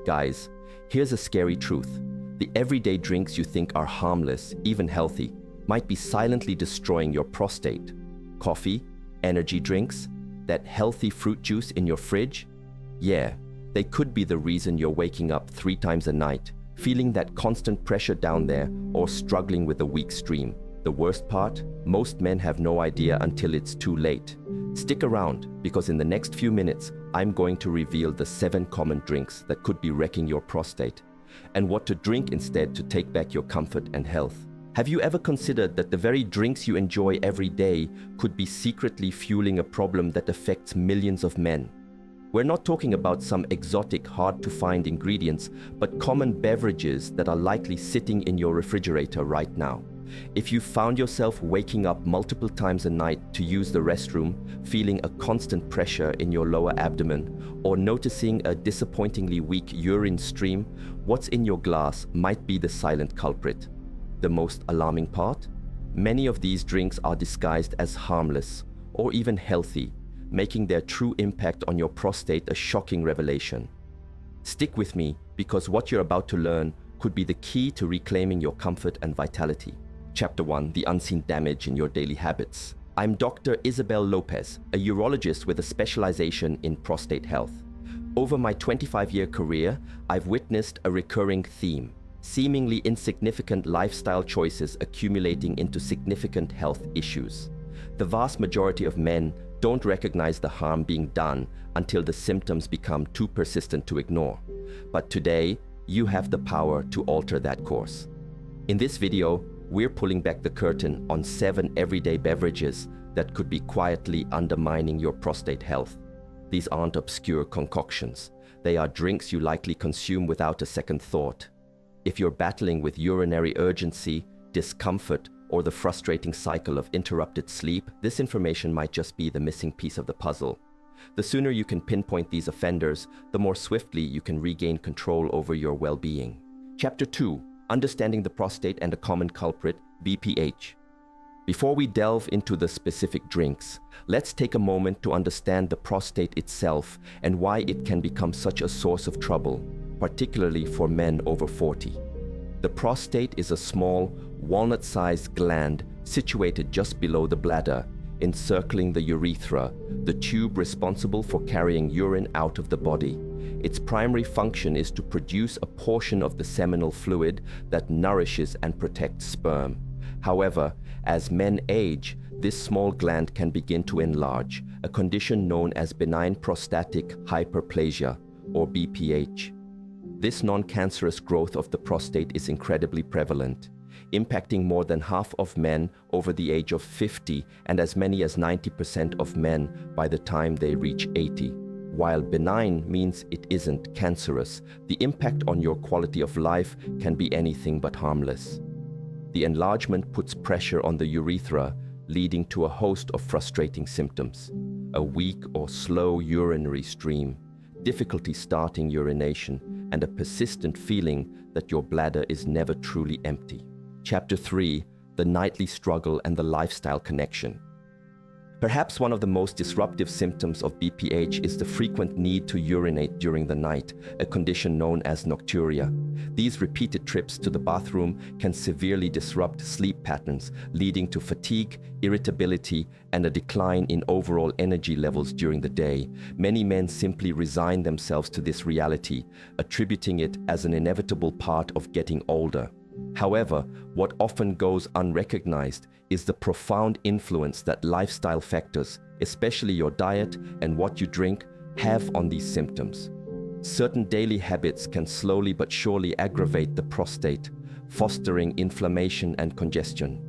Guys, here's a scary truth. The everyday drinks you think are harmless, even healthy, might be silently destroying your prostate. Coffee, energy drinks, that healthy fruit juice in your fridge? Yeah, they could be the reason you're waking up 3 times a night, feeling that constant pressure down there, or struggling with a weak stream. The worst part? Most men have no idea until it's too late. Stick around, because in the next few minutes, I'm going to reveal the 7 common drinks that could be wrecking your prostate, and what to drink instead to take back your comfort and health. Have you ever considered that the very drinks you enjoy every day could be secretly fueling a problem that affects millions of men? We're not talking about some exotic, hard-to-find ingredients, but common beverages that are likely sitting in your refrigerator right now. If you found yourself waking up multiple times a night to use the restroom, feeling a constant pressure in your lower abdomen, or noticing a disappointingly weak urine stream, what's in your glass might be the silent culprit. The most alarming part? Many of these drinks are disguised as harmless or even healthy, making their true impact on your prostate a shocking revelation. Stick with me, because what you're about to learn could be the key to reclaiming your comfort and vitality. Chapter 1: The Unseen Damage in Your Daily Habits. I'm Dr. Isabel Lopez, a urologist with a specialization in prostate health. Over my 25-year career, I've witnessed a recurring theme: seemingly insignificant lifestyle choices accumulating into significant health issues. The vast majority of men don't recognize the harm being done until the symptoms become too persistent to ignore. But today, you have the power to alter that course. In this video, we're pulling back the curtain on 7 everyday beverages that could be quietly undermining your prostate health. These aren't obscure concoctions. They are drinks you likely consume without a second thought. If you're battling with urinary urgency, discomfort, or the frustrating cycle of interrupted sleep, this information might just be the missing piece of the puzzle. The sooner you can pinpoint these offenders, the more swiftly you can regain control over your well-being. Chapter 2: Understanding the Prostate and a Common Culprit, BPH. Before we delve into the specific drinks, let's take a moment to understand the prostate itself and why it can become such a source of trouble, particularly for men over 40. The prostate is a small, walnut-sized gland situated just below the bladder, encircling the urethra, the tube responsible for carrying urine out of the body. Its primary function is to produce a portion of the seminal fluid that nourishes and protects sperm. However, as men age, this small gland can begin to enlarge, a condition known as benign prostatic hyperplasia, or BPH. This non-cancerous growth of the prostate is incredibly prevalent, impacting more than half of men over the age of 50 and as many as 90% of men by the time they reach 80. While benign means it isn't cancerous, the impact on your quality of life can be anything but harmless. The enlargement puts pressure on the urethra, leading to a host of frustrating symptoms: a weak or slow urinary stream, difficulty starting urination, and a persistent feeling that your bladder is never truly empty. Chapter 3: The Nightly Struggle and the Lifestyle Connection. Perhaps one of the most disruptive symptoms of BPH is the frequent need to urinate during the night, a condition known as nocturia. These repeated trips to the bathroom can severely disrupt sleep patterns, leading to fatigue, irritability, and a decline in overall energy levels during the day. Many men simply resign themselves to this reality, attributing it as an inevitable part of getting older. However, what often goes unrecognized is the profound influence that lifestyle factors, especially your diet and what you drink, have on these symptoms. Certain daily habits can slowly but surely aggravate the prostate, fostering inflammation and congestion.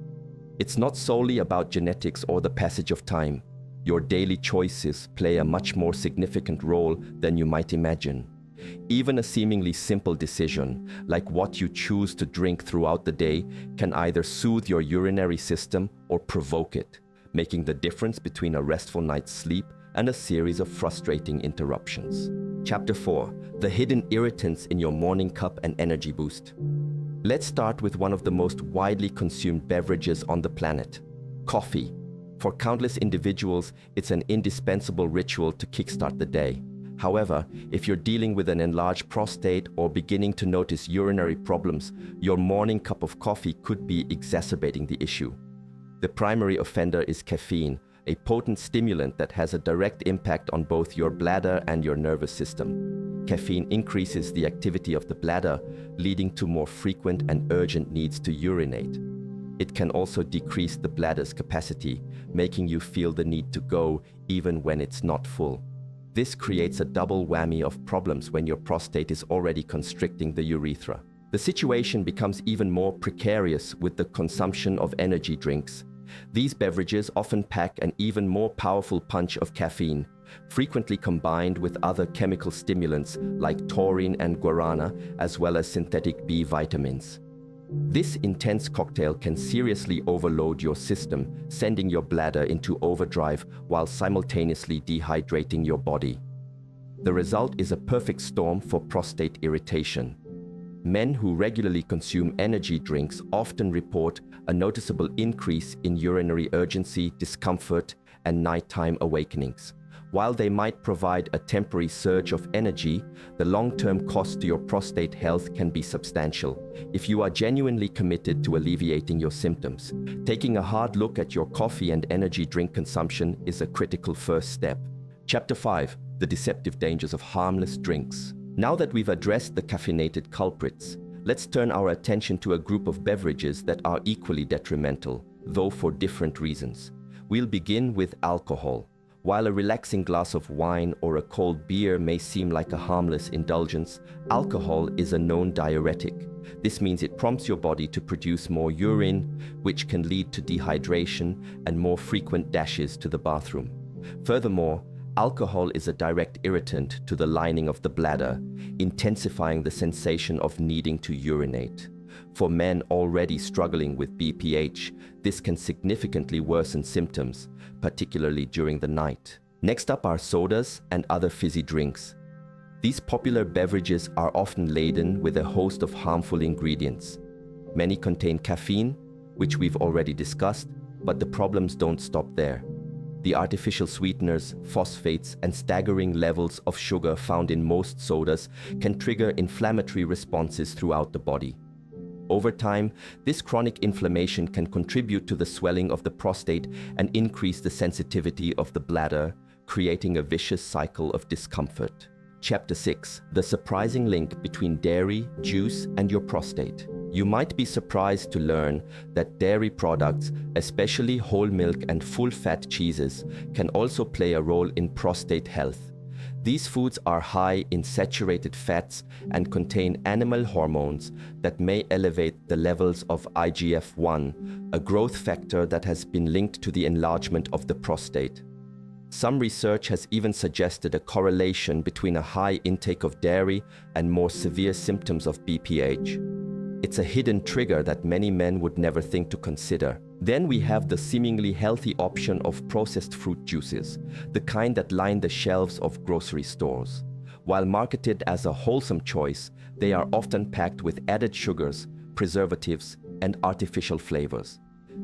It's not solely about genetics or the passage of time. Your daily choices play a much more significant role than you might imagine. Even a seemingly simple decision, like what you choose to drink throughout the day, can either soothe your urinary system or provoke it, making the difference between a restful night's sleep and a series of frustrating interruptions. Chapter 4: The Hidden Irritants in Your Morning Cup and Energy Boost. Let's start with one of the most widely consumed beverages on the planet: coffee. For countless individuals, it's an indispensable ritual to kickstart the day. However, if you're dealing with an enlarged prostate or beginning to notice urinary problems, your morning cup of coffee could be exacerbating the issue. The primary offender is caffeine, a potent stimulant that has a direct impact on both your bladder and your nervous system. Caffeine increases the activity of the bladder, leading to more frequent and urgent needs to urinate. It can also decrease the bladder's capacity, making you feel the need to go even when it's not full. This creates a double whammy of problems when your prostate is already constricting the urethra. The situation becomes even more precarious with the consumption of energy drinks. These beverages often pack an even more powerful punch of caffeine, frequently combined with other chemical stimulants like taurine and guarana, as well as synthetic B vitamins. This intense cocktail can seriously overload your system, sending your bladder into overdrive while simultaneously dehydrating your body. The result is a perfect storm for prostate irritation. Men who regularly consume energy drinks often report a noticeable increase in urinary urgency, discomfort, and nighttime awakenings. While they might provide a temporary surge of energy, the long-term cost to your prostate health can be substantial. If you are genuinely committed to alleviating your symptoms, taking a hard look at your coffee and energy drink consumption is a critical first step. Chapter 5: The Deceptive Dangers of Harmless Drinks. Now that we've addressed the caffeinated culprits, let's turn our attention to a group of beverages that are equally detrimental, though for different reasons. We'll begin with alcohol. While a relaxing glass of wine or a cold beer may seem like a harmless indulgence, alcohol is a known diuretic. This means it prompts your body to produce more urine, which can lead to dehydration and more frequent dashes to the bathroom. Furthermore, alcohol is a direct irritant to the lining of the bladder, intensifying the sensation of needing to urinate. For men already struggling with BPH, this can significantly worsen symptoms, particularly during the night. Next up are sodas and other fizzy drinks. These popular beverages are often laden with a host of harmful ingredients. Many contain caffeine, which we've already discussed, but the problems don't stop there. The artificial sweeteners, phosphates, and staggering levels of sugar found in most sodas can trigger inflammatory responses throughout the body. Over time, this chronic inflammation can contribute to the swelling of the prostate and increase the sensitivity of the bladder, creating a vicious cycle of discomfort. Chapter 6: The Surprising Link Between Dairy, Juice, and Your Prostate. You might be surprised to learn that dairy products, especially whole milk and full-fat cheeses, can also play a role in prostate health. These foods are high in saturated fats and contain animal hormones that may elevate the levels of IGF-1, a growth factor that has been linked to the enlargement of the prostate. Some research has even suggested a correlation between a high intake of dairy and more severe symptoms of BPH. It's a hidden trigger that many men would never think to consider. Then we have the seemingly healthy option of processed fruit juices, the kind that line the shelves of grocery stores. While marketed as a wholesome choice, they are often packed with added sugars, preservatives, and artificial flavors.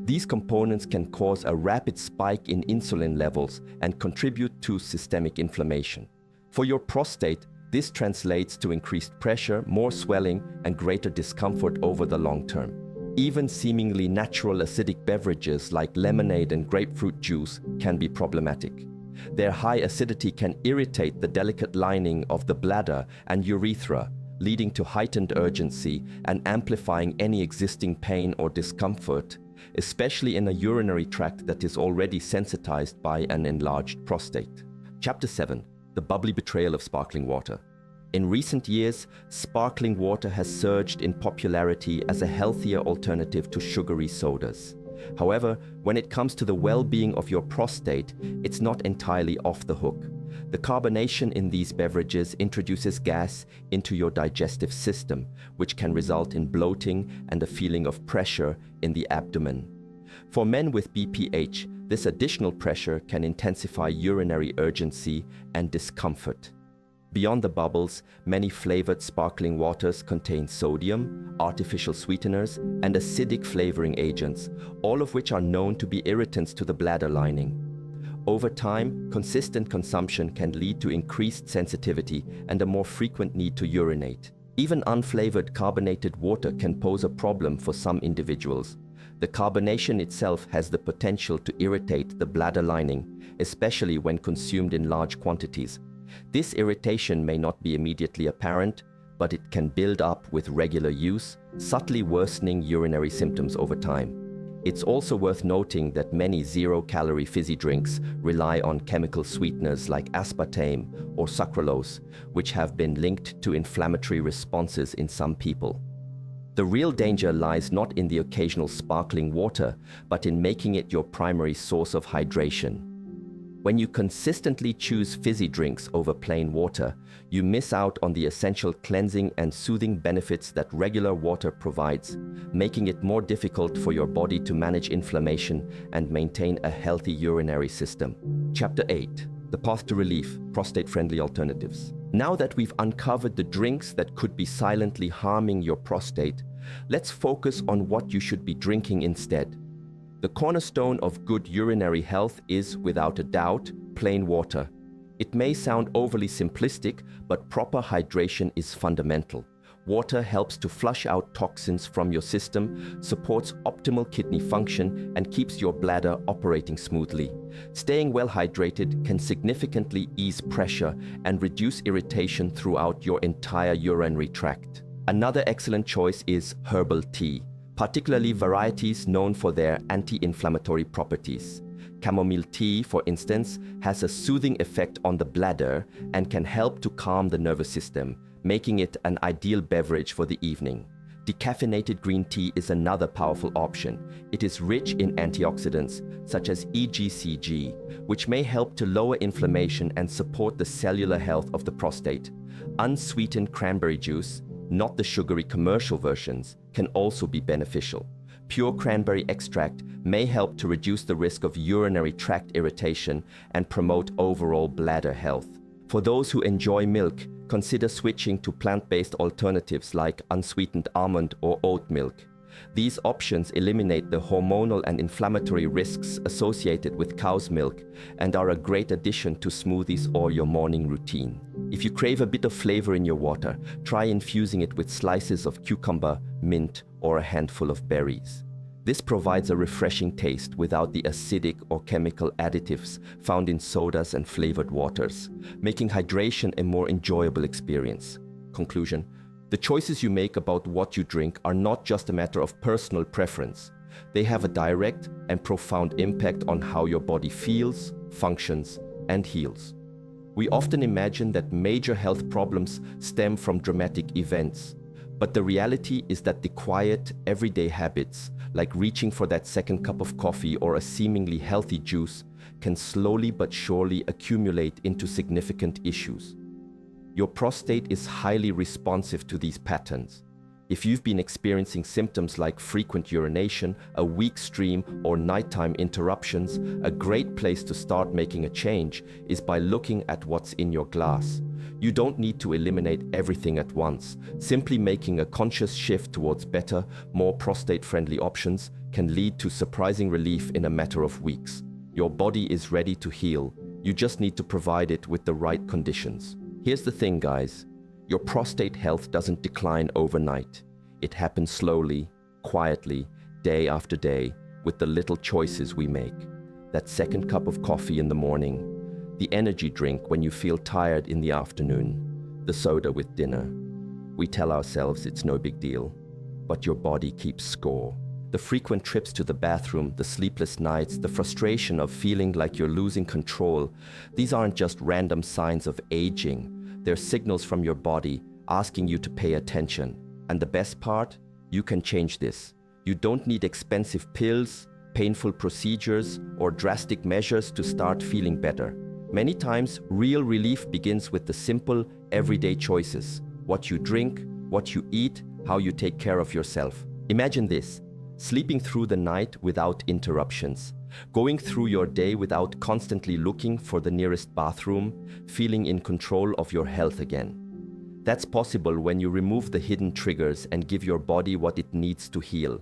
These components can cause a rapid spike in insulin levels and contribute to systemic inflammation. For your prostate, this translates to increased pressure, more swelling, and greater discomfort over the long term. Even seemingly natural acidic beverages like lemonade and grapefruit juice can be problematic. Their high acidity can irritate the delicate lining of the bladder and urethra, leading to heightened urgency and amplifying any existing pain or discomfort, especially in a urinary tract that is already sensitized by an enlarged prostate. Chapter 7: The Bubbly Betrayal of Sparkling Water. In recent years, sparkling water has surged in popularity as a healthier alternative to sugary sodas. However, when it comes to the well-being of your prostate, it's not entirely off the hook. The carbonation in these beverages introduces gas into your digestive system, which can result in bloating and a feeling of pressure in the abdomen. For men with BPH, this additional pressure can intensify urinary urgency and discomfort. Beyond the bubbles, many flavored sparkling waters contain sodium, artificial sweeteners, and acidic flavoring agents, all of which are known to be irritants to the bladder lining. Over time, consistent consumption can lead to increased sensitivity and a more frequent need to urinate. Even unflavored carbonated water can pose a problem for some individuals. The carbonation itself has the potential to irritate the bladder lining, especially when consumed in large quantities. This irritation may not be immediately apparent, but it can build up with regular use, subtly worsening urinary symptoms over time. It's also worth noting that many zero-calorie fizzy drinks rely on chemical sweeteners like aspartame or sucralose, which have been linked to inflammatory responses in some people. The real danger lies not in the occasional sparkling water, but in making it your primary source of hydration. When you consistently choose fizzy drinks over plain water, you miss out on the essential cleansing and soothing benefits that regular water provides, making it more difficult for your body to manage inflammation and maintain a healthy urinary system. Chapter 8. The Path to Relief, Prostate-Friendly Alternatives. Now that we've uncovered the drinks that could be silently harming your prostate, let's focus on what you should be drinking instead. The cornerstone of good urinary health is, without a doubt, plain water. It may sound overly simplistic, but proper hydration is fundamental. Water helps to flush out toxins from your system, supports optimal kidney function, and keeps your bladder operating smoothly. Staying well hydrated can significantly ease pressure and reduce irritation throughout your entire urinary tract. Another excellent choice is herbal tea, particularly varieties known for their anti-inflammatory properties. Chamomile tea, for instance, has a soothing effect on the bladder and can help to calm the nervous system, making it an ideal beverage for the evening. Decaffeinated green tea is another powerful option. It is rich in antioxidants, such as EGCG, which may help to lower inflammation and support the cellular health of the prostate. Unsweetened cranberry juice, not the sugary commercial versions, can also be beneficial. Pure cranberry extract may help to reduce the risk of urinary tract irritation and promote overall bladder health. For those who enjoy milk, consider switching to plant-based alternatives like unsweetened almond or oat milk. These options eliminate the hormonal and inflammatory risks associated with cow's milk and are a great addition to smoothies or your morning routine. If you crave a bit of flavor in your water, try infusing it with slices of cucumber, mint, or a handful of berries. This provides a refreshing taste without the acidic or chemical additives found in sodas and flavored waters, making hydration a more enjoyable experience. Conclusion: the choices you make about what you drink are not just a matter of personal preference. They have a direct and profound impact on how your body feels, functions, and heals. We often imagine that major health problems stem from dramatic events, but the reality is that the quiet, everyday habits, like reaching for that second cup of coffee or a seemingly healthy juice, can slowly but surely accumulate into significant issues. Your prostate is highly responsive to these patterns. If you've been experiencing symptoms like frequent urination, a weak stream, or nighttime interruptions, a great place to start making a change is by looking at what's in your glass. You don't need to eliminate everything at once. Simply making a conscious shift towards better, more prostate-friendly options can lead to surprising relief in a matter of weeks. Your body is ready to heal. You just need to provide it with the right conditions. Here's the thing, guys. Your prostate health doesn't decline overnight. It happens slowly, quietly, day after day, with the little choices we make. That second cup of coffee in the morning, the energy drink when you feel tired in the afternoon, the soda with dinner. We tell ourselves it's no big deal, but your body keeps score. The frequent trips to the bathroom, the sleepless nights, the frustration of feeling like you're losing control, these aren't just random signs of aging. They're signals from your body asking you to pay attention. And the best part? You can change this. You don't need expensive pills, painful procedures, or drastic measures to start feeling better. Many times, real relief begins with the simple, everyday choices: what you drink, what you eat, how you take care of yourself. Imagine this: sleeping through the night without interruptions, going through your day without constantly looking for the nearest bathroom, feeling in control of your health again. That's possible when you remove the hidden triggers and give your body what it needs to heal.